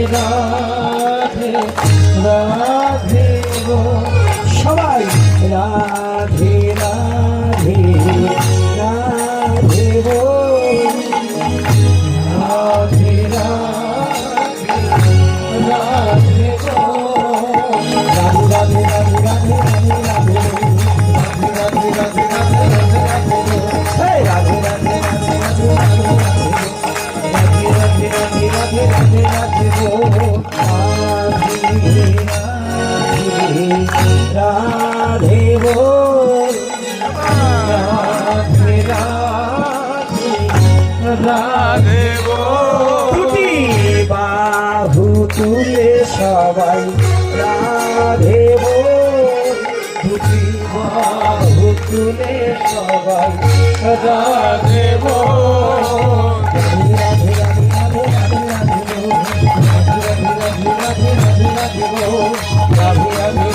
রাধে রাধে গো সবাই রাধে রাধে রাধে গো রাধে রাধে রাধে গো রাধে রাধে রাধে রাধে রাধে রাধে রাধে রাধে রাধে রাধে রাধে রাধে রাধে রাধে গো রাধে গো রাধে রাধে রাধে গো দুটি বাহু তুলে সবাই রাধে গো দুটি বাহু তুলে সবাই রাধে গো রাধে রাধে রাধে রাধে রাধে রাধে রাধে রাধে রাধে রাধে রাধে রাধে